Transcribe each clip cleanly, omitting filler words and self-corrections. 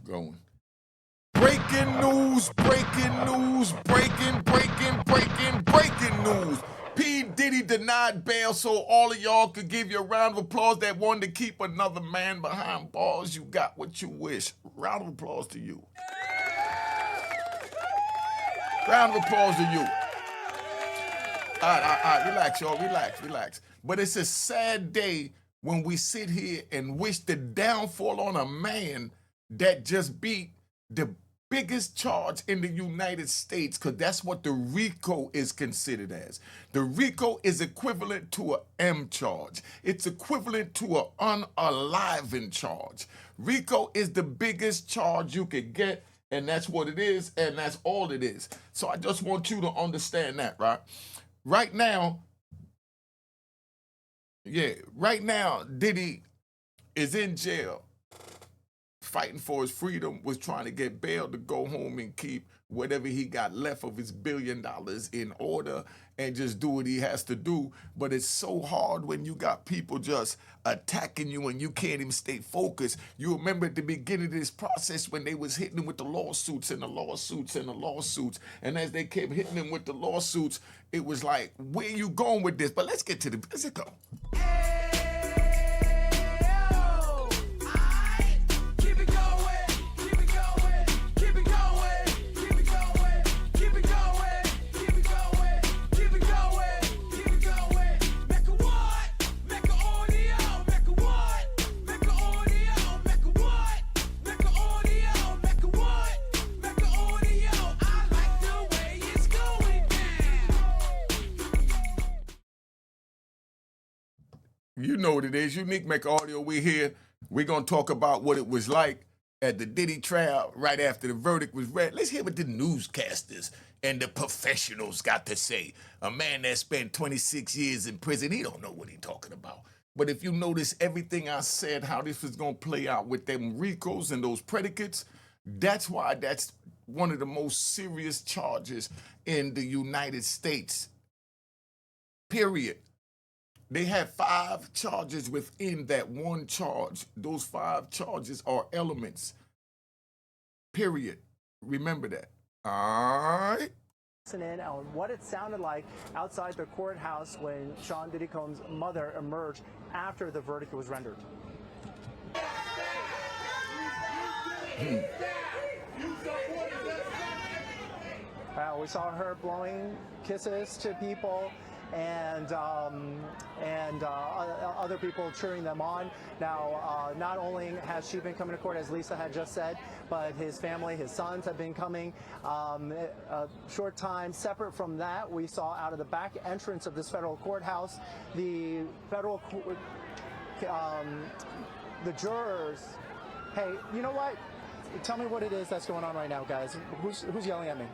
going. Breaking news, breaking news, breaking news. P. Diddy denied bail so all of y'all could give you a round of applause that wanted to keep another man behind bars. You got what you wish. Round of applause to you. Round of applause to you. All right, relax, y'all, relax. But it's a sad day when we sit here and wish the downfall on a man that just beat the biggest charge in the United States, because that's what the RICO is considered as. The RICO is equivalent to an M charge. It's equivalent to an unaliving charge. RICO is the biggest charge you could get, and that's what it is, and that's all it is. So I just want you to understand that, right? Right now, Diddy is in jail, fighting for his freedom, was trying to get bail to go home and keep whatever he got left of his $1 billion in order and just do what he has to do. But it's so hard when you got people just attacking you and you can't even stay focused. You remember at the beginning of this process when they was hitting him with the lawsuits and the lawsuits and the lawsuits. And as they kept hitting him with the lawsuits, it was like, where you going with this? But let's go. You know what it is. Unique Mecca Audio, we're here. We're going to talk about what it was like at the Diddy trial right after the verdict was read. Let's hear what the newscasters and the professionals got to say. A man that spent 26 years in prison, he don't know what he's talking about. But if you notice everything I said, how this was going to play out with them RICOs and those predicates, that's why that's one of the most serious charges in the United States, period. They have 5 charges within that one charge. Those 5 charges are elements, period. Remember that. All right. In on what it sounded like outside the courthouse when Sean Diddy Combs' mother emerged after the verdict was rendered. We saw her blowing kisses to people and other people cheering them on. Now, not only has she been coming to court, as Lisa had just said, but his family, his sons have been coming. A short time separate from that, we saw out of the back entrance of this federal courthouse, the federal, the jurors. Hey, you know what? Tell me what it is that's going on right now, guys. Who's yelling at me?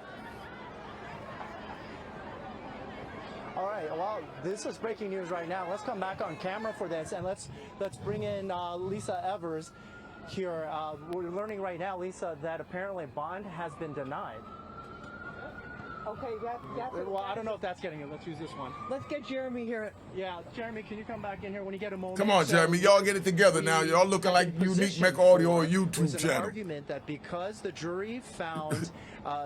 All right, well, this is breaking news right now. Let's come back on camera for this, and let's bring in Lisa Evers here. We're learning right now, Lisa, that apparently bond has been denied. Okay, Well, I don't know if that's getting it. Let's use this one. let's get Jeremy here. Yeah, Jeremy, can you come back in here when you get a moment? Come on, Jeremy. Y'all get it together now. Y'all looking like Unique Mecca Audio or YouTube was an channel. argument that because the jury found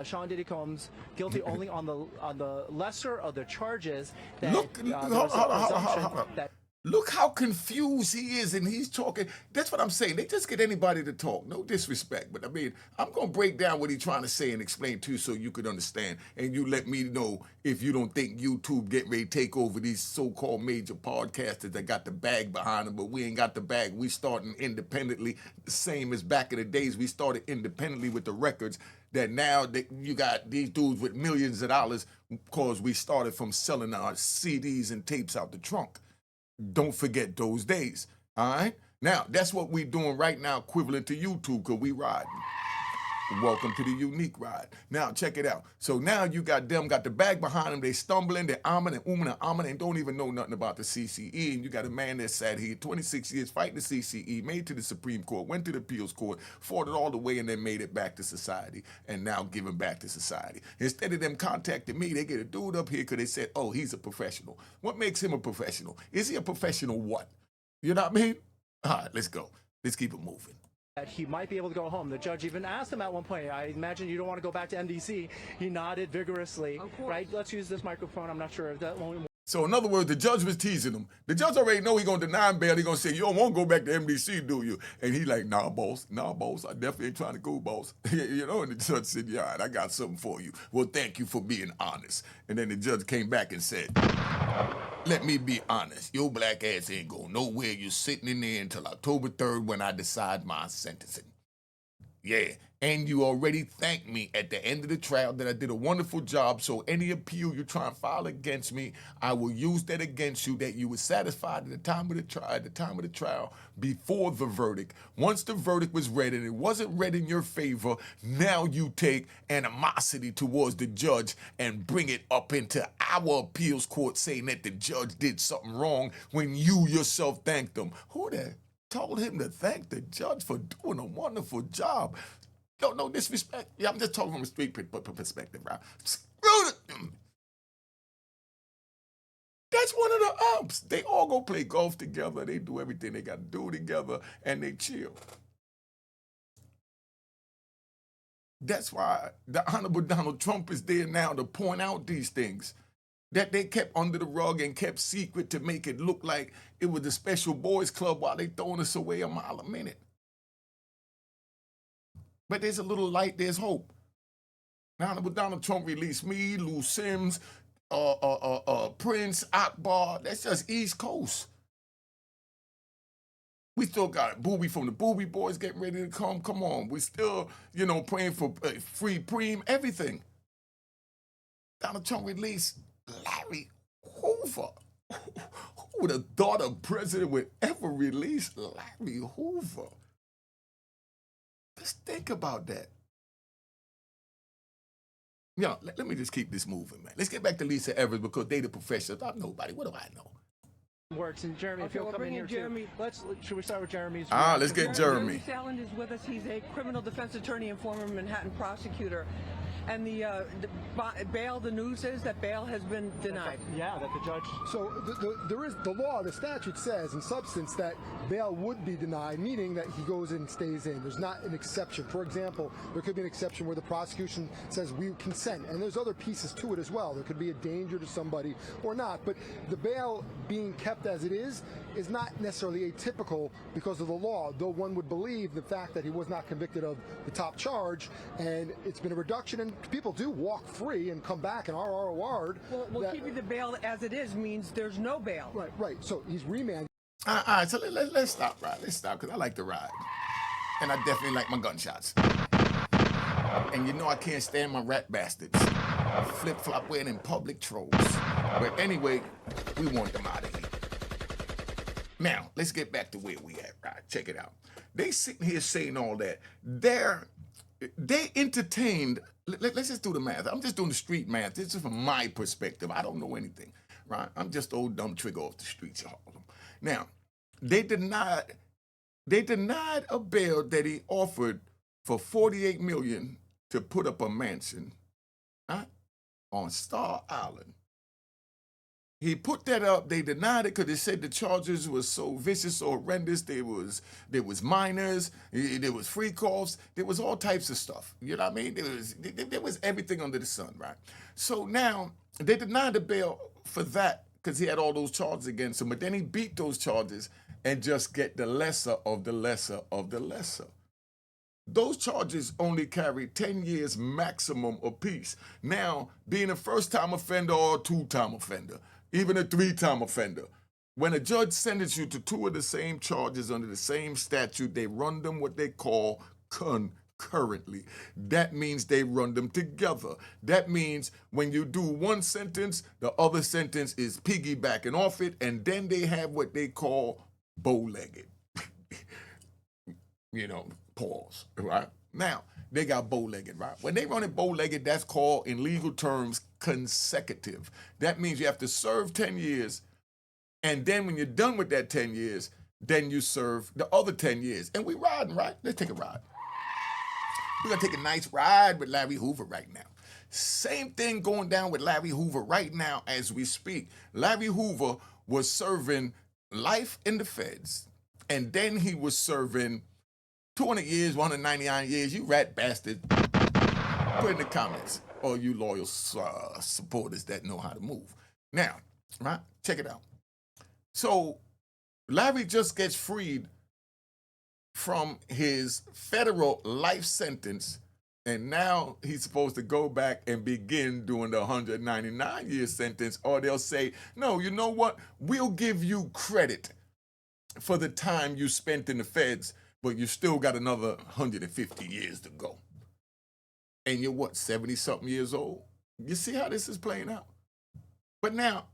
Sean Diddy Combs guilty only on the lesser of the charges, that Hold on. Look how confused he is, and he's talking. That's what I'm saying. They just get anybody to talk. No disrespect, but I mean, I'm going to break down what he's trying to say and explain to you so you could understand. And you let me know if you don't think YouTube get ready to take over these so-called major podcasters that got the bag behind them, but we ain't got the bag. We starting independently, the same as back in the days. We started independently with the records. That now that you got these dudes with millions of dollars because we started from selling our CDs and tapes out the trunk. Don't forget those days, all right? Now, that's what we're doing right now, equivalent to YouTube, because we riding. Welcome to the Unique Ride. Now, check it out. So now you got them, got the bag behind them. They stumbling, they're and and don't even know nothing about the CCE. And you got a man that sat here 26 years fighting the CCE, made to the Supreme Court, went to the appeals court, fought it all the way, and then made it back to society, and now giving back to society. Instead of them contacting me, they get a dude up here because they said, oh, he's a professional. What makes him a professional? Is he a professional what? You know what I mean? All right, let's go. Let's keep it moving. that he might be able to go home. The judge even asked him at one point, I imagine you don't want to go back to MDC. He nodded vigorously. Right? Let's use this microphone. I'm not sure if that won't. So in other words, the judge was teasing him. The judge already know he gonna deny him bail. He gonna say, you don't want to go back to MDC, do you? And he like, nah, boss, I definitely ain't trying to go, boss. You know, and the judge said, yeah, all right, I got something for you. Well, thank you for being honest. And then the judge came back and said, let me be honest. Your black ass ain't going nowhere. You're sitting in there until October 3rd when I decide my sentencing. Yeah, and you already thanked me at the end of the trial that I did a wonderful job, so any appeal you try and file against me, I will use that against you, that you were satisfied at the time of the trial, before the verdict. Once the verdict was read and it wasn't read in your favor, now you take animosity towards the judge and bring it up into our appeals court saying that the judge did something wrong when you yourself thanked them. Who the told him to thank the judge for doing a wonderful job? No disrespect. Yeah, I'm just talking from a street perspective, right? Screw it. That's one of the ups. They all go play golf together. They do everything they got to do together, and they chill. That's why the Honorable Donald Trump is there now to point out these things that they kept under the rug and kept secret to make it look like it was a special boys club while they throwing us away a mile a minute. But there's a little light, there's hope. Now, Donald Trump released me, Lou Sims, Prince, Akbar. That's just East Coast. We still got Booby from the Booby Boys getting ready to come. Come on. We still, praying for free Preem, everything. Donald Trump released Larry Hoover. Who would have thought a president would ever release Larry Hoover? Just think about that. Let me just keep this moving, man. Let's get back to Lisa Evers because they the professionals. I'm nobody. What do I know? Works. And Jeremy, if you'll come in here Jeremy. too. Should we start with Jeremy's? Let's get Jeremy. Sallin is with us. He's a criminal defense attorney and former Manhattan prosecutor. And the bail, the news is that bail has been denied. Yeah, that the judge. So there is the law, the statute says in substance that bail would be denied, meaning that he goes and stays in. There's not an exception. For example, there could be an exception where the prosecution says we consent, and there's other pieces to it as well. There could be a danger to somebody or not, but the bail being kept as it is not necessarily atypical because of the law, though one would believe the fact that he was not convicted of the top charge, and it's been a reduction, and people do walk free and come back and RR. Well, keeping the bail as it is means there's no bail. Right. So he's remanded. All right, so let's stop, right? Let's stop, because I like to ride. And I definitely like my gunshots. And I can't stand my rat bastards. Flip-flop wearing in public trolls. But anyway, we want them out of here. Now, let's get back to where we at, right? Check it out. They sitting here saying all that. They entertained, let's just do the math. I'm just doing the street math. This is from my perspective. I don't know anything, right? I'm just old dumb trigger off the streets of Harlem. Now, they denied a bail that he offered for $48 million to put up a mansion, right, on Star Island. He put that up. They denied it because they said the charges were so vicious, so horrendous. There was minors, there was free calls, there was all types of stuff. You know what I mean? There was everything under the sun, right? So now they denied the bail for that because he had all those charges against him. But then he beat those charges and just get the lesser of the lesser of the lesser. Those charges only carry 10 years maximum apiece. Now, being a first-time offender or a two-time offender, even a three-time offender, when a judge sentences you to two of the same charges under the same statute, they run them what they call concurrently. That means they run them together. That means when you do one sentence, the other sentence is piggybacking off it, and then they have what they call bow-legged. Pause, right? Now, they got bow-legged, right? When they run it bow-legged, that's called, in legal terms, consecutive. That means you have to serve 10 years, and then when you're done with that 10 years, then you serve the other 10 years. And we riding, right? Let's take a ride. We're going to take a nice ride with Larry Hoover right now. Same thing going down with Larry Hoover right now as we speak. Larry Hoover was serving life in the feds, and then he was serving 200 years, 199 years, you rat bastard. Put in the comments, or you loyal supporters that know how to move. Now, right, check it out. So Larry just gets freed from his federal life sentence, and now he's supposed to go back and begin doing the 199-year sentence, or they'll say, no, you know what? We'll give you credit for the time you spent in the feds, but you still got another 150 years to go. And you're what, 70-something years old? You see how this is playing out? But now,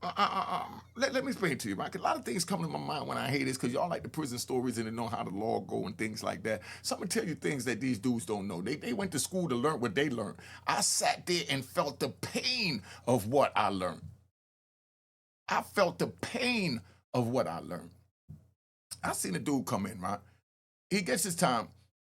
let me explain to you, right? 'Cause a lot of things come to my mind when I hear this, because y'all like the prison stories and they know how the law go and things like that. So I'm going to tell you things that these dudes don't know. They went to school to learn what they learned. I sat there and felt the pain of what I learned. I felt the pain of what I learned. I seen a dude come in, right? He gets his time.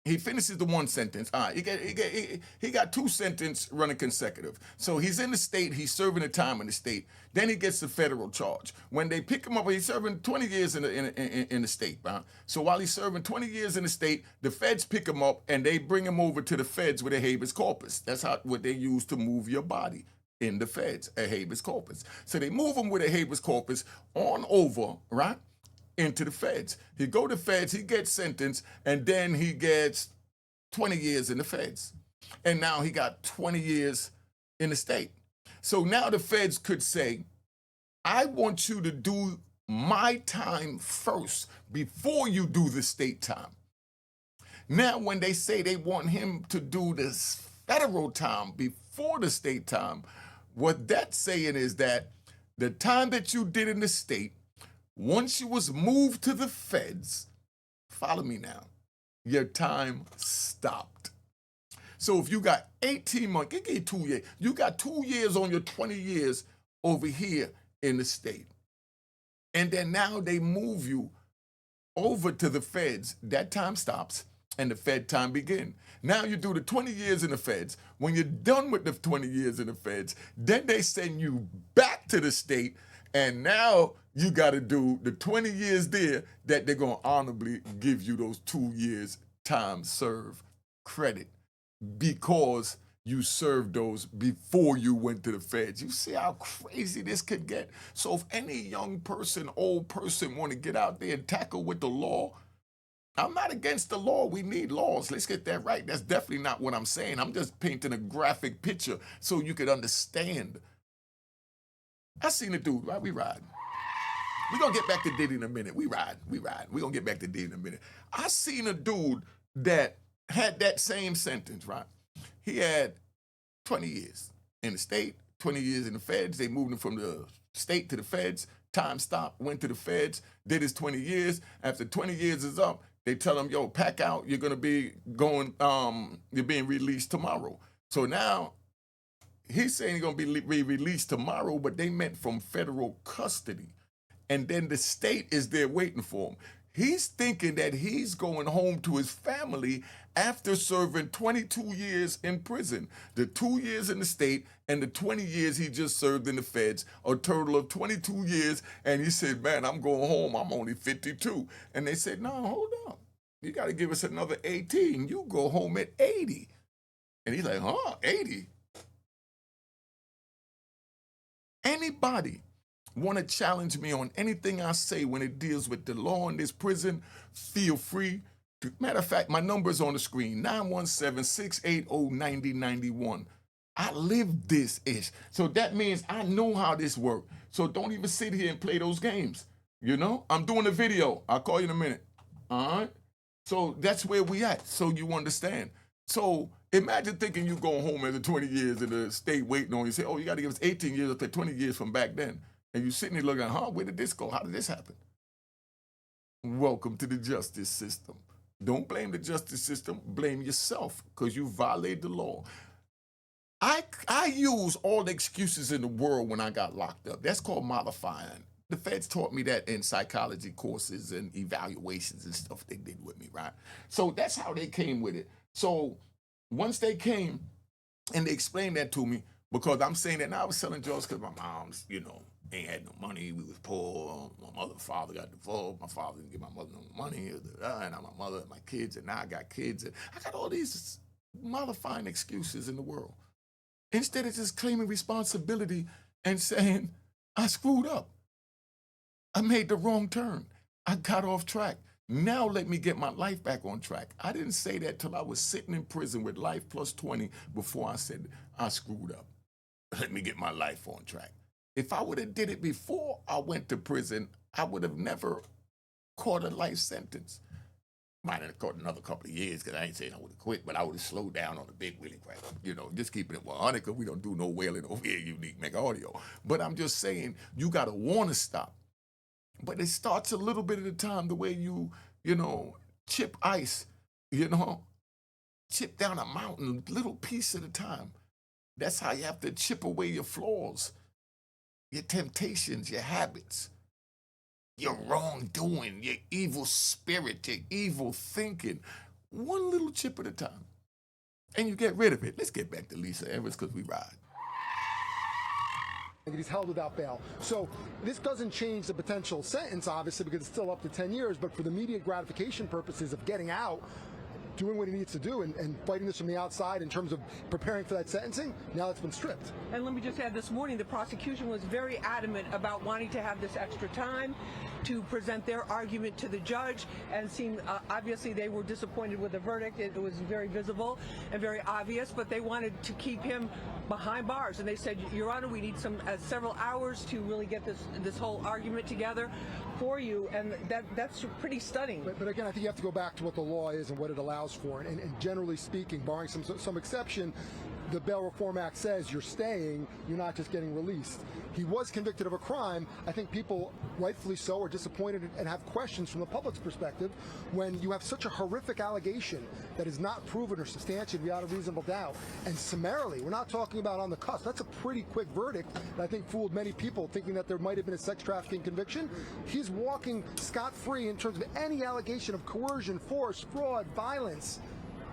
He finishes the one sentence. He got 2 sentences running consecutive. So he's in the state. He's serving the time in the state. Then he gets the federal charge. When they pick him up, he's serving 20 years in the state. Right? So while he's serving 20 years in the state, the feds pick him up and they bring him over to the feds with a habeas corpus. That's what they use to move your body in the feds, a habeas corpus. So they move him with a habeas corpus on over, right? Into the feds. He go to feds, he gets sentenced, and then he gets 20 years in the feds. And now he got 20 years in the state. So now the feds could say, I want you to do my time first before you do the state time. Now when they say they want him to do this federal time before the state time, what that's saying is that the time that you did in the state, once you was moved to the feds, follow me now, your time stopped. So if you got 18 months, give you 2 years. You got 2 years on your 20 years over here in the state. And then now they move you over to the feds. That time stops and the fed time begin. Now you do the 20 years in the feds. When you're done with the 20 years in the feds, then they send you back to the state, and now you got to do the 20 years there that they're going to honorably give you those 2 years time served credit because you served those before you went to the feds. You see how crazy this could get? So if any young person, old person want to get out there and tackle with the law, I'm not against the law. We need laws. Let's get that right. That's definitely not what I'm saying. I'm just painting a graphic picture so you could understand. I seen a dude, right? We riding. We're going to get back to Diddy in a minute. We ride. We're going to get back to Diddy in a minute. I seen a dude that had that same sentence, right? He had 20 years in the state, 20 years in the feds. They moved him from the state to the feds. Time stopped, went to the feds, did his 20 years. After 20 years is up, they tell him, yo, pack out. You're going to be going, you're being released tomorrow. So now he's saying he's going to be released tomorrow, but they meant from federal custody. And then the state is there waiting for him. He's thinking that he's going home to his family after serving 22 years in prison. The 2 years in the state and the 20 years he just served in the feds, a total of 22 years. And he said, man, I'm going home. I'm only 52. And they said, no, hold up. You got to give us another 18. You go home at 80. And he's like, huh, 80? Anybody want to challenge me on anything I say when it deals with the law in this prison, feel free to. Matter of fact, my number's on the screen, 917-680-9091. I live this ish. So that means I know how this works. So don't even sit here and play those games. You know, I'm doing a video. I'll call you in a minute. All right? So that's where we at, so you understand. So imagine thinking you going home after 20 years in the state waiting on you. Say, oh, you got to give us 18 years after 20 years from back then. And you sitting there looking, where did this go? How did this happen? Welcome to the justice system. Don't blame the justice system. Blame yourself because you violated the law. I use all the excuses in the world when I got locked up. That's called mollifying. The feds taught me that in psychology courses and evaluations and stuff they did with me, right? So that's how they came with it. So once they came and they explained that to me, because I'm saying that now I was selling drugs because my mom's, Ain't had no money. We was poor. My mother and father got divorced. My father didn't give my mother no money. And now my mother and my kids, and now I got kids. And I got all these mollifying excuses in the world. Instead of just claiming responsibility and saying, I screwed up. I made the wrong turn. I got off track. Now let me get my life back on track. I didn't say that till I was sitting in prison with life plus 20 before I said, I screwed up. Let me get my life on track. If I would have did it before I went to prison, I would have never caught a life sentence. Might have caught another couple of years, because I ain't saying I would have quit, but I would have slowed down on the big wheelie crap. You know, just keeping it 100, because we don't do no whaling over here, Unique Mecca Audio. But I'm just saying, you got to want to stop. But it starts a little bit at a time, the way you chip ice, chip down a mountain, little piece at a time. That's how you have to chip away your flaws, your temptations, your habits, your wrongdoing, your evil spirit, your evil thinking, one little chip at a time. And you get rid of it. Let's get back to Lisa Evans, because we ride. He's held without bail. So this doesn't change the potential sentence, obviously, because it's still up to 10 years, but for the immediate gratification purposes of getting out, doing what he needs to do and fighting this from the outside in terms of preparing for that sentencing, now it's been stripped. And let me just add, this morning the prosecution was very adamant about wanting to have this extra time to present their argument to the judge, and seemed obviously they were disappointed with the verdict. It was very visible and very obvious, but they wanted to keep him behind bars, and they said, Your Honor, we need several hours to really get this whole argument together for you, and that's pretty stunning. But again, I think you have to go back to what the law is and what it allows for, and generally speaking, barring some exception, the Bail Reform Act says you're staying, you're not just getting released. He was convicted of a crime. I think people, rightfully so, are disappointed and have questions from the public's perspective when you have such a horrific allegation that is not proven or substantiated beyond a reasonable doubt. And summarily, we're not talking about on the cusp. That's a pretty quick verdict that I think fooled many people, thinking that there might have been a sex trafficking conviction. He's walking scot-free in terms of any allegation of coercion, force, fraud, violence.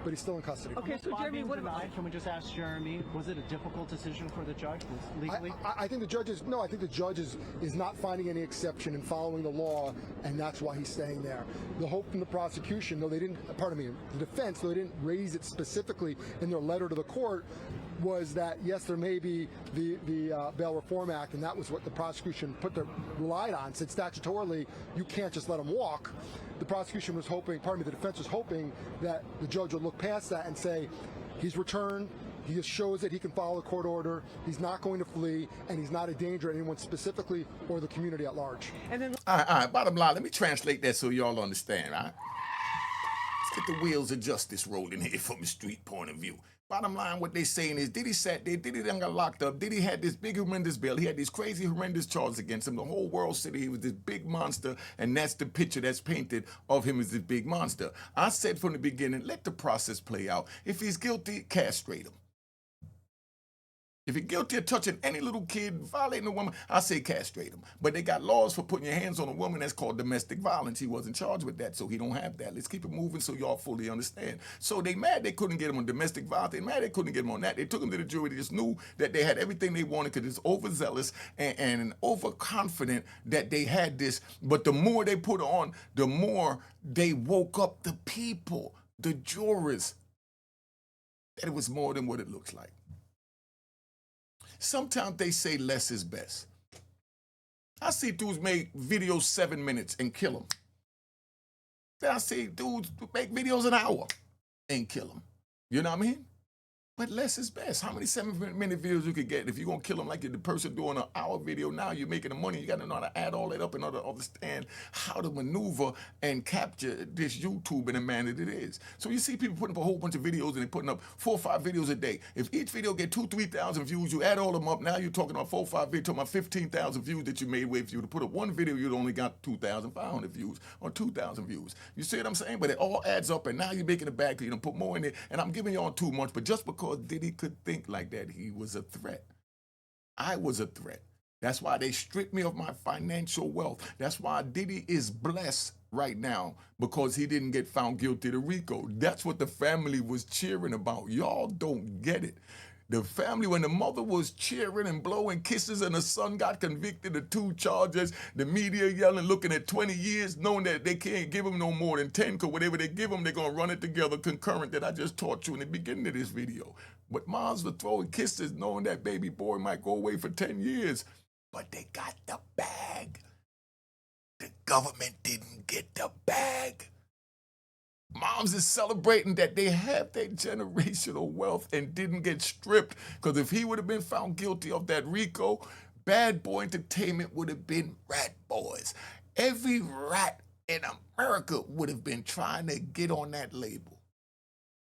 But he's still in custody. Okay, so Jeremy, what about? Can we just ask Jeremy? Was it a difficult decision for the judge legally? I think the judge is no. I think the judge is not finding any exception and following the law, and that's why he's staying there. The hope from the prosecution, though they didn't, the defense, though they didn't raise it specifically in their letter to the court, was that yes, there may be the Bail Reform Act, and that was what the prosecution relied on. Said statutorily, you can't just let him walk. The prosecution was hoping, the defense was hoping that the judge would look past that and say, he's returned, he just shows that he can follow the court order, he's not going to flee, and he's not a danger to anyone specifically or the community at large. And then, all right, bottom line, let me translate that so y'all understand, all right? Let's get the wheels of justice rolling here from a street point of view. Bottom line, what they saying is Diddy sat there, Diddy done got locked up, Diddy had this big horrendous bill, he had these crazy horrendous charges against him, the whole world said he was this big monster, and that's the picture that's painted of him as this big monster. I said from the beginning, let the process play out. If he's guilty, castrate him. If you're guilty of touching any little kid, violating a woman, I say castrate him. But they got laws for putting your hands on a woman that's called domestic violence. He wasn't charged with that, so he don't have that. Let's keep it moving so y'all fully understand. So they mad they couldn't get him on domestic violence. They mad they couldn't get him on that. They took him to the jury. They just knew that they had everything they wanted because it's overzealous and overconfident that they had this. But the more they put on, the more they woke up the people, the jurors, that it was more than what it looks like. Sometimes they say less is best. I see dudes make videos 7 minutes and kill them. Then I see dudes make videos an hour and kill them. You know what I mean? But less is best. How many 7-minute videos you could get? If you're going to kill them like you're the person doing an hour video now, you're making the money. You got to know how to add all that up in order to understand how to maneuver and capture this YouTube in a manner that it is. So you see people putting up a whole bunch of videos and they're putting up 4 or 5 videos a day. If each video get 2,000-3,000 views, you add all of them up. Now you're talking about 4 or 5 videos, talking about 15,000 views that you made with. If you would put up one video, you'd only got 2,500 views or 2,000 views. You see what I'm saying? But it all adds up, and now you're making it back because you don't put more in it. And I'm giving y'all too much, but just because Diddy could think like that, he was a threat. I was a threat. That's why they stripped me of my financial wealth. That's why Diddy is blessed right now, because he didn't get found guilty of RICO. That's what the family was cheering about. Y'all don't get it. The family, when the mother was cheering and blowing kisses and the son got convicted of 2 charges, the media yelling, looking at 20 years, knowing that they can't give him no more than 10, because whatever they give him, they're going to run it together concurrent that I just taught you in the beginning of this video. But moms were throwing kisses knowing that baby boy might go away for 10 years. But they got the bag. The government didn't get the bag. Moms is celebrating that they have their generational wealth and didn't get stripped, because if he would have been found guilty of that RICO, Bad Boy Entertainment would have been Rat Boys. Every rat in America would have been trying to get on that label,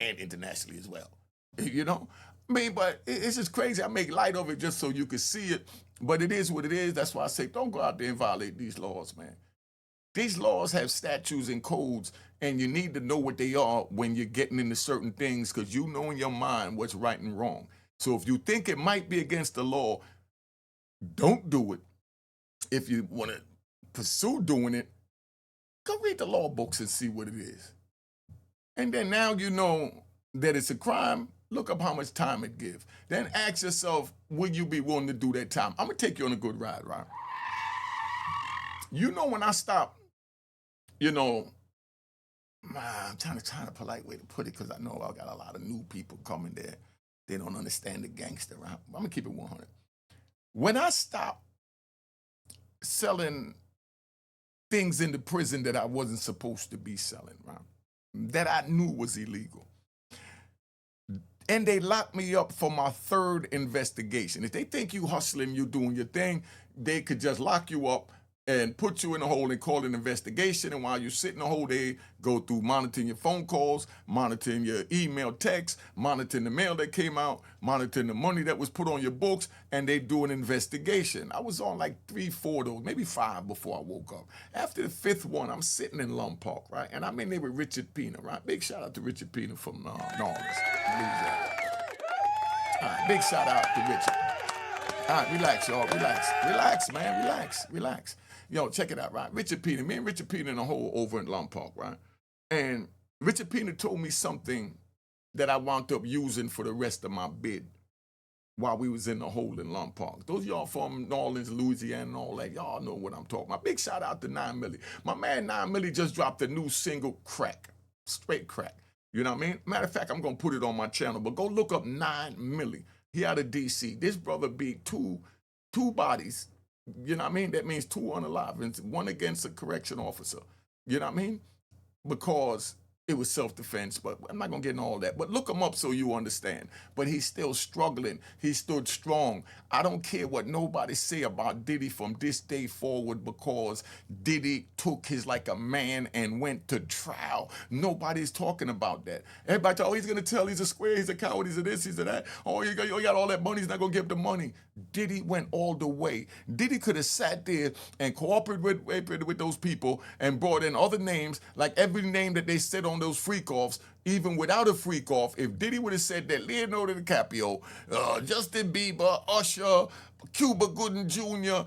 and internationally as well. You know? I mean, but it's just crazy. I make light of it just so you can see it, but it is what it is. That's why I say don't go out there and violate these laws, man. These laws have statutes and codes, and you need to know what they are when you're getting into certain things, because you know in your mind what's right and wrong. So if you think it might be against the law, don't do it. If you want to pursue doing it, go read the law books and see what it is. And then now you know that it's a crime, look up how much time it gives. Then ask yourself, would you be willing to do that time? I'm going to take you on a good ride, right? You know, when I stop, you know, I'm trying to find a polite way to put it, because I know I got a lot of new people coming there. They don't understand the gangster, right? I'm going to keep it 100. When I stop selling things in the prison that I wasn't supposed to be selling, right? That I knew was illegal. And they locked me up for my 3rd investigation. If they think you hustling, you doing your thing, they could just lock you up and put you in a hole and call it an investigation. And while you sit in the hole, they go through monitoring your phone calls, monitoring your email texts, monitoring the mail that came out, monitoring the money that was put on your books, and they do an investigation. I was on like 3, 4 of those, maybe 5 before I woke up. After the 5th one, I'm sitting in Lum Park, right? And I'm in there with Richard Pena, right? Big shout out to Richard Pena from New Orleans, Louisiana. All right, big shout out to Richard. All right, relax, y'all, relax. Relax, man, relax. Yo, check it out, right? Richard Pena, me and Richard Pena in a hole over in Lum Park, right? And Richard Pena told me something that I wound up using for the rest of my bid while we was in the hole in Lum Park. Those of y'all from New Orleans, Louisiana, and all that, y'all know what I'm talking about. Big shout out to 9 Milli. My man 9 Milli just dropped a new single, Crack. Straight crack. You know what I mean? Matter of fact, I'm going to put it on my channel, but go look up 9 Milli. He out of D.C. This brother beat two bodies. You know what I mean? That means 2 unalive, one against a correction officer. You know what I mean? Because it was self-defense, but I'm not going to get into all that. But look him up so you understand. But he's still struggling. He stood strong. I don't care what nobody say about Diddy from this day forward, because Diddy took his like a man and went to trial. Nobody's talking about that. Everybody talk, oh, he's going to tell he's a square, he's a coward, he's a this, he's a that. Oh, you got all that money, he's not going to give the money. Diddy went all the way. Diddy could have sat there and cooperated with those people and brought in other names, like every name that they said on those freak-offs, even without a freak-off. If Diddy would have said that Leonardo DiCaprio, Justin Bieber, Usher, Cuba Gooding Jr.,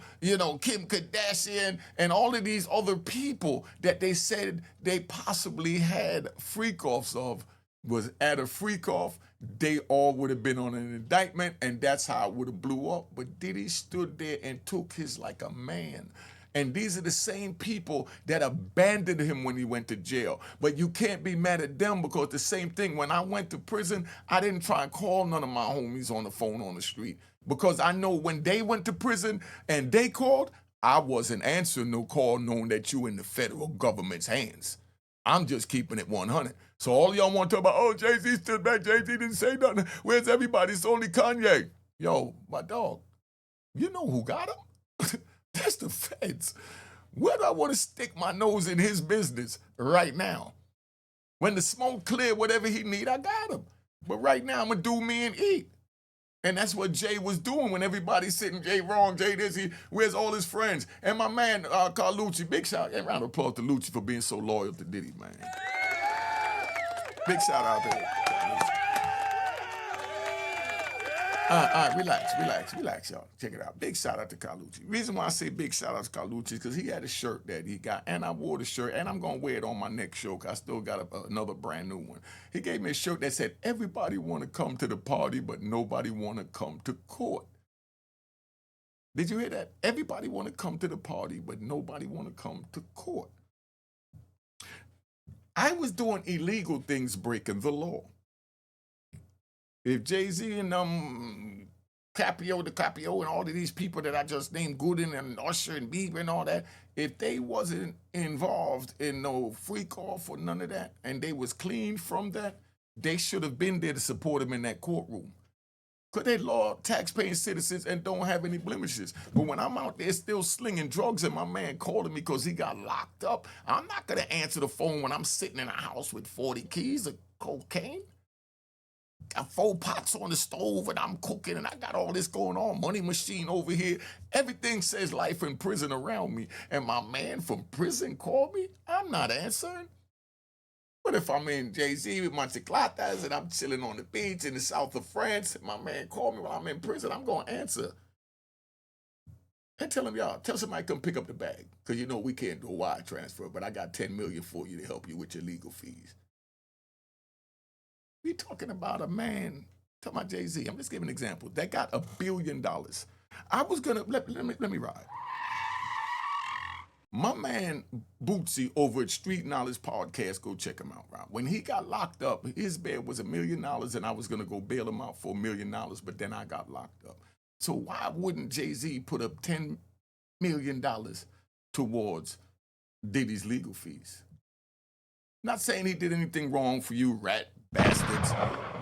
Kim Kardashian, and all of these other people that they said they possibly had freak-offs of, was at a freak-off, they all would have been on an indictment, and that's how it would have blew up. But Diddy stood there and took his like a man. And these are the same people that abandoned him when he went to jail. But you can't be mad at them, because the same thing, when I went to prison, I didn't try and call none of my homies on the phone on the street, because I know when they went to prison and they called, I wasn't answering no call knowing that you in the federal government's hands. I'm just keeping it 100. So all y'all want to talk about, oh, Jay-Z stood back, Jay-Z didn't say nothing. Where's everybody? It's only Kanye. Yo, my dog, you know who got him? That's the feds. Where do I want to stick my nose in his business right now? When the smoke clear, whatever he need, I got him. But right now, I'm going to do me and eat. And that's what Jay was doing when everybody's sitting, Jay wrong, Jay this, where's all his friends? And my man, Carlucci, big shout, and round of applause to Lucci for being so loyal to Diddy, man. Big shout out to him. Relax, y'all. Check it out. Big shout out to Carlucci. Reason why I say big shout out to Carlucci is because he had a shirt that he got, and I wore the shirt, and I'm gonna wear it on my next show. 'Cause I still got another brand new one. He gave me a shirt that said, "Everybody want to come to the party, but nobody want to come to court." Did you hear that? Everybody want to come to the party, but nobody want to come to court. I was doing illegal things, breaking the law. If Jay-Z and Caprio and all of these people that I just named, Gooden and Usher and Bieber and all that, if they wasn't involved in no freak off or none of that, and they was clean from that, they should have been there to support him in that courtroom. Because they law tax-paying citizens and don't have any blemishes. But when I'm out there still slinging drugs and my man calling me because he got locked up, I'm not going to answer the phone when I'm sitting in a house with 40 keys of cocaine. Got 4 pots on the stove and I'm cooking and I got all this going on, money machine over here. Everything says life in prison around me. And my man from prison called me, I'm not answering. But if I'm in Jay-Z with my chiclatas and I'm chilling on the beach in the south of France and my man called me while I'm in prison, I'm going to answer. And tell him, y'all, tell somebody come pick up the bag. Because you know we can't do a wire transfer, but I got $10 million for you to help you with your legal fees. We talking about a man, talking about Jay-Z, I'm just giving an example, that got $1 billion. I was gonna, let me ride. My man Bootsy over at Street Knowledge Podcast, go check him out, right? When he got locked up, his bail was $1 million and I was gonna go bail him out for $1 million, but then I got locked up. So why wouldn't Jay-Z put up $10 million towards Diddy's legal fees? Not saying he did anything wrong for you, rat bastards.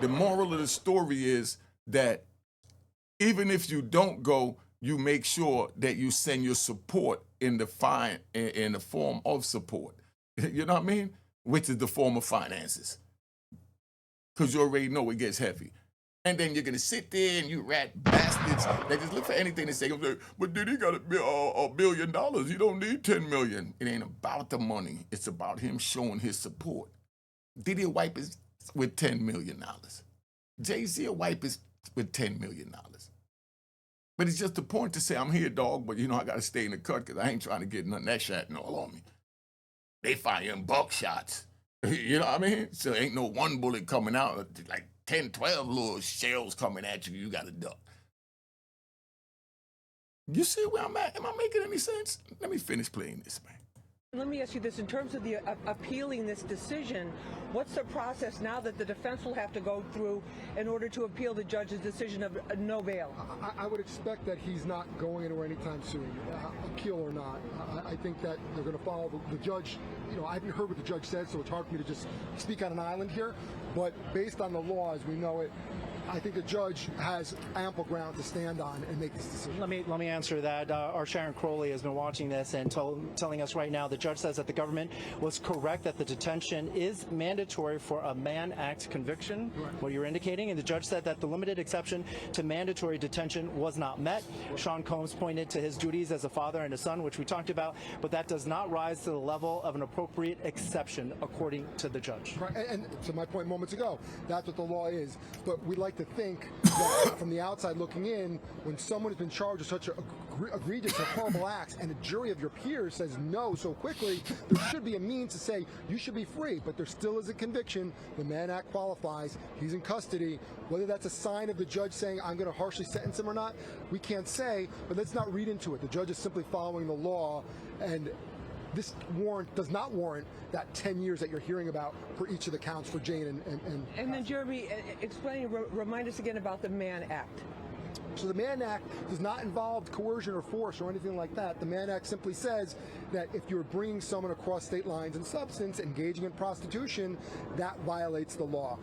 The moral of the story is that even if you don't go, you make sure that you send your support in the form of support. You know what I mean? Which is the form of finances. Because you already know it gets heavy. And then you're going to sit there and you rat bastards that just look for anything to say, but Diddy got $1 billion. You don't need 10 million. It ain't about the money. It's about him showing his support. Diddy will wipe his with $10 million. Jay-Z will wipe his with $10 million. But it's just the point to say, I'm here, dog, but you know I got to stay in the cut because I ain't trying to get none of that shrapnel on me. They firing buckshots. You know what I mean? So ain't no one bullet coming out, like 10, 12 little shells coming at you, you got to duck. You see where I'm at? Am I making any sense? Let me finish playing this, man. Let me ask you this, in terms of the appealing this decision, what's the process now that the defense will have to go through in order to appeal the judge's decision of no bail? I would expect that he's not going anywhere anytime soon, appeal or not. I think that they're going to follow the judge. You know, I haven't heard what the judge said, so it's hard for me to just speak on an island here. But based on the law as we know it, I think the judge has ample ground to stand on and make this decision. Let me answer that. Our Sharon Crowley has been watching this and telling us right now the judge says that the government was correct that the detention is mandatory for a Mann Act conviction, right, what you're indicating, and the judge said that the limited exception to mandatory detention was not met. Sean Combs pointed to his duties as a father and a son, which we talked about, but that does not rise to the level of an appropriate exception, according to the judge. Right, and to my point moments ago, that's what the law is. But we like to think that from the outside looking in, when someone has been charged with such egregious and horrible acts and a jury of your peers says no so quickly, there should be a means to say you should be free, but there still is a conviction. The Mann Act qualifies. He's in custody. Whether that's a sign of the judge saying I'm going to harshly sentence him or not, we can't say, but let's not read into it. The judge is simply following the law, and this warrant does not warrant that 10 years that you're hearing about for each of the counts for Jane and then Jeremy, remind us again about the Mann Act. So the Mann Act does not involve coercion or force or anything like that. The Mann Act simply says that if you're bringing someone across state lines in substance, engaging in prostitution, that violates the law.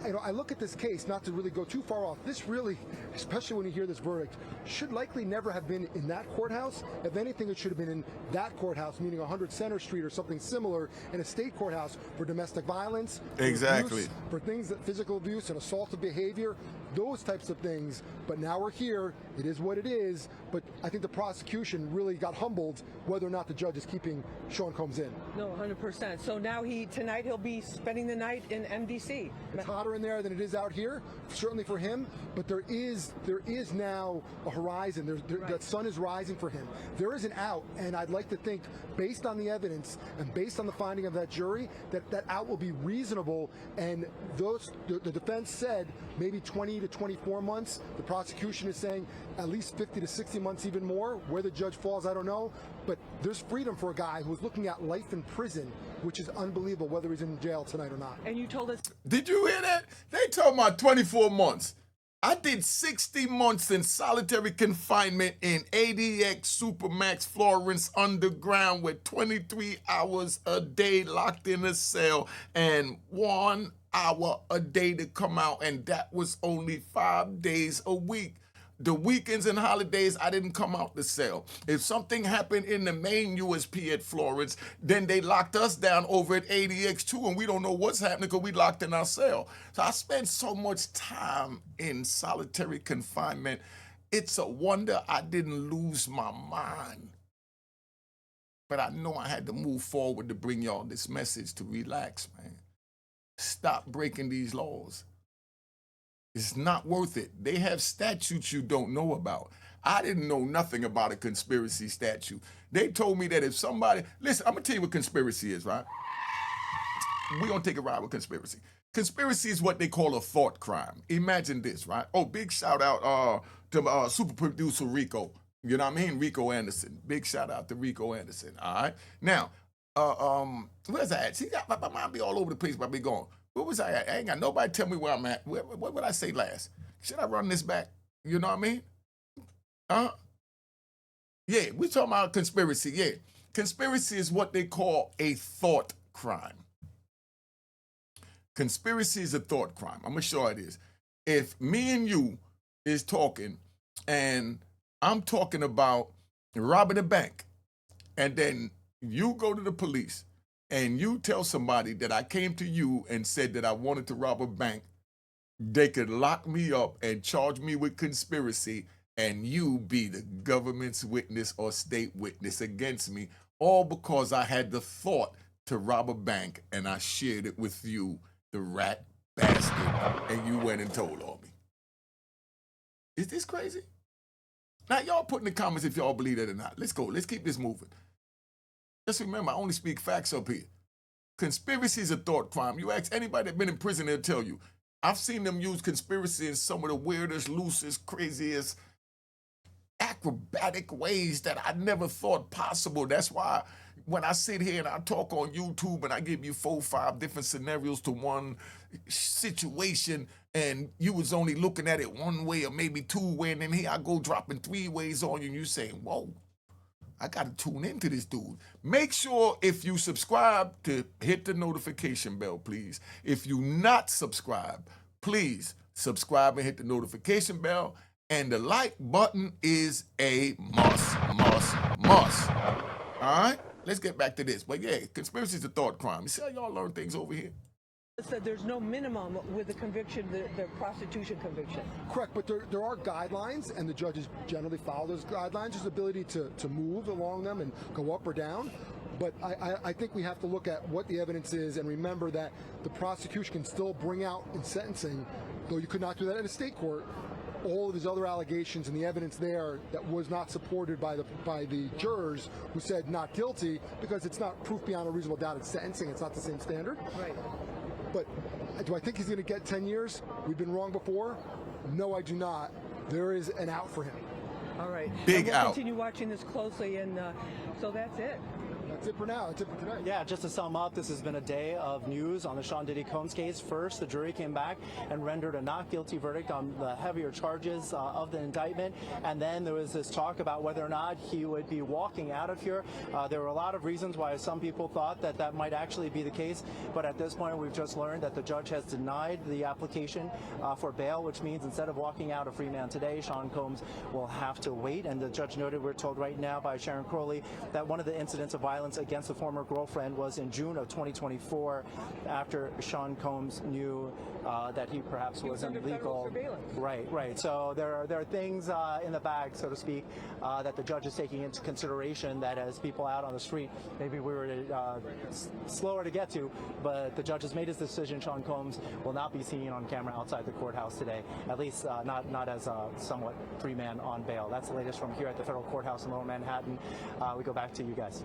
You know, I look at this case, not to really go too far off, this really, especially when you hear this verdict, should likely never have been in that courthouse. If anything, it should have been in that courthouse, meaning 100 Center Street or something similar, in a state courthouse for domestic violence, exactly, abuse, for things that physical abuse and assaultive behavior, those types of things. But now we're here, it is what it is, but I think the prosecution really got humbled whether or not the judge is keeping Sean Combs in. No, 100%. So now tonight he'll be spending the night in MDC. It's hotter better in there than it is out here, certainly for him. But there is now a horizon. That sun is rising for him. There is an out, and I'd like to think, based on the evidence and based on the finding of that jury, that out will be reasonable. And the defense said maybe 20 to 24 months. The prosecution is saying at least 50 to 60 months, even more. Where the judge falls, I don't know. But there's freedom for a guy who's looking at life in prison, which is unbelievable, whether he's in jail tonight or not. And you told us. Did you hear that? They talking about 24 months. I did 60 months in solitary confinement in ADX Supermax Florence Underground with 23 hours a day locked in a cell and 1 hour a day to come out, and that was only 5 days a week. The weekends and holidays, I didn't come out the cell. If something happened in the main USP at Florence, then they locked us down over at ADX too, and we don't know what's happening because we locked in our cell. So I spent so much time in solitary confinement. It's a wonder I didn't lose my mind. But I know I had to move forward to bring y'all this message to relax, man. Stop breaking these laws. It's not worth it. They have statutes you don't know about. I didn't know nothing about a conspiracy statute. They told me that if somebody, listen, I'm gonna tell you what conspiracy is, right? We're gonna take a ride with conspiracy. Conspiracy is what they call a thought crime. Imagine this, right? Oh, big shout out to super producer Rico. You know what I mean? Rico Anderson. Big shout out to Rico Anderson. All right. Now, where's that at? See, my mind be all over the place, but I be gone. Where was I at? I ain't got nobody tell me where I'm at. What would I say last? Should I run this back? You know what I mean? Yeah, we talking about conspiracy. Yeah. Conspiracy is what they call a thought crime. Conspiracy is a thought crime. I'm going to show it is. If me and you is talking and I'm talking about robbing a bank, and then you go to the police and you tell somebody that I came to you and said that I wanted to rob a bank, they could lock me up and charge me with conspiracy, and you be the government's witness or state witness against me, all because I had the thought to rob a bank and I shared it with you, the rat bastard, and you went and told on me. Is this crazy? Now, y'all put in the comments if y'all believe it or not. Let's go. Let's keep this moving. Just remember, I only speak facts up here. Conspiracy is a thought crime. You ask anybody that's been in prison, they'll tell you. I've seen them use conspiracy in some of the weirdest, loosest, craziest, acrobatic ways that I never thought possible. That's why when I sit here and I talk on YouTube and I give you 4 or 5 different scenarios to one situation, and you was only looking at it one way or maybe 2 ways, and then here I go dropping 3 ways on you, and you saying, whoa, I got to tune into this dude. Make sure if you subscribe to hit the notification bell, please. If you not subscribe, please subscribe and hit the notification bell. And the like button is a must. All right? Let's get back to this. But yeah, conspiracy is a thought crime. You see how y'all learn things over here? Said there's no minimum with the conviction, the prostitution conviction. Correct, but there are guidelines, and the judges generally follow those guidelines. There's the ability to move along them and go up or down. But I think we have to look at what the evidence is and remember that the prosecution can still bring out in sentencing, though you could not do that in a state court, all of his other allegations and the evidence there that was not supported by the jurors who said not guilty, because it's not proof beyond a reasonable doubt. It's sentencing. It's not the same standard. Right. But do I think he's going to get 10 years? We've been wrong before. No, I do not. There is an out for him. All right. Big we'll out. Continue watching this closely, and so that's it. That's it for now. That's it for today. Yeah, just to sum up, this has been a day of news on the Sean Diddy Combs case. First, the jury came back and rendered a not guilty verdict on the heavier charges of the indictment. And then there was this talk about whether or not he would be walking out of here. There were a lot of reasons why some people thought that that might actually be the case. But at this point, we've just learned that the judge has denied the application for bail, which means instead of walking out a free man today, Sean Combs will have to wait. And the judge noted, we're told right now by Sharon Crowley, that one of the incidents of violence violence against a former girlfriend was in June of 2024, after Sean Combs knew that he perhaps was illegal. Right. So there are things in the bag, so to speak, that the judge is taking into consideration, that as people out on the street, maybe we were slower to get to, but the judge has made his decision. Sean Combs will not be seen on camera outside the courthouse today, at least not as a somewhat free man on bail. That's the latest from here at the federal courthouse in Lower Manhattan. We go back to you guys.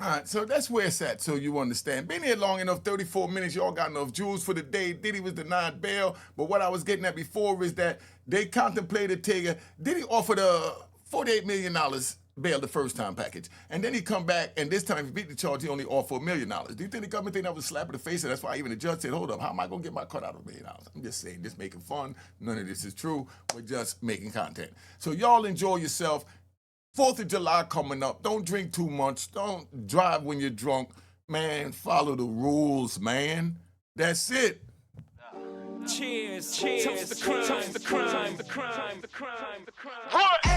All right, so that's where it's at, so you understand. Been here long enough, 34 minutes, y'all got enough jewels for the day. Diddy was denied bail, but what I was getting at before is that they contemplated taking, Diddy offered a $48 million bail the first time package, and then he come back, and this time if he beat the charge, he only offered $1 million. Do you think the government think that was a slap in the face, and that's why even the judge said, hold up, how am I going to get my cut out of $1 million? I'm just saying, just making fun. None of this is true. We're just making content. So y'all enjoy yourself. 4th of July coming up. Don't drink too much. Don't drive when you're drunk. Man, follow the rules, man. That's it. Cheers, cheers, toast the crime, toast the crime, the crime, the crime, the crime.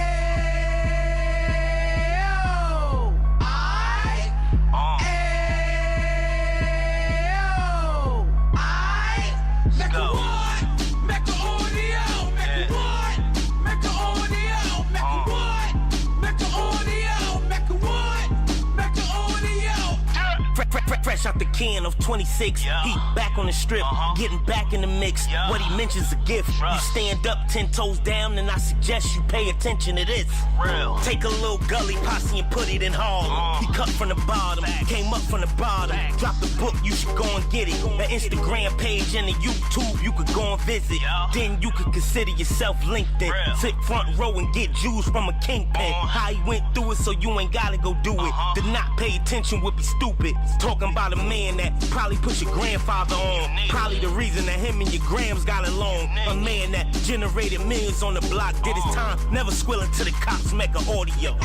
Fresh out the can of 26, yeah. He back on the strip, getting back in the mix. Yeah. What he mentions a gift. You stand up 10 toes down, and I suggest you pay attention to this. Real. Take a little gully posse and put it in Harlem. He cut from the bottom, came up from the bottom. Drop the book, you should go and get it. The Instagram page and the YouTube, you could go and visit. Yeah. Then you could consider yourself LinkedIn. Sit front row and get Jews from a kingpin. How he went through it, so you ain't gotta go do it. To not pay attention would be stupid. Talking about a man that probably put your grandfather on. Probably the reason that him and your grams got along. A man that generated millions on the block, did his time, never squilling to the cops, Mecca audio.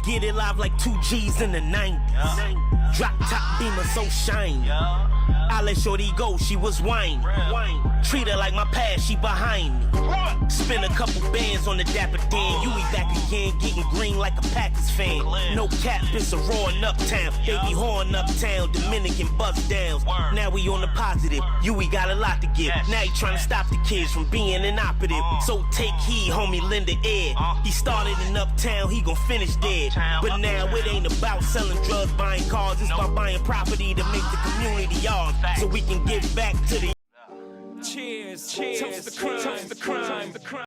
Get it live like 2 G's in the 90s. Drop top beamer so shiny. I let shorty go, she was whining. Treat her like my past, she behind me. Spend a couple bands on the Dapper Dan. You be back again, getting green like a Packers fan. No cap, it's a raw in Uptown. Baby horn Uptown, Dominican bust downs. Now we on the positive, we got a lot to give. Now he trying to stop the kids from being inoperative. So take heed, homie, lend an ear. He started in Uptown, he gon' finish dead. But now it ain't about selling drugs, buying cars. It's about buying property to make the community ours, so we can give back to the. Cheers, cheers, toast the crime, the crime, the crime.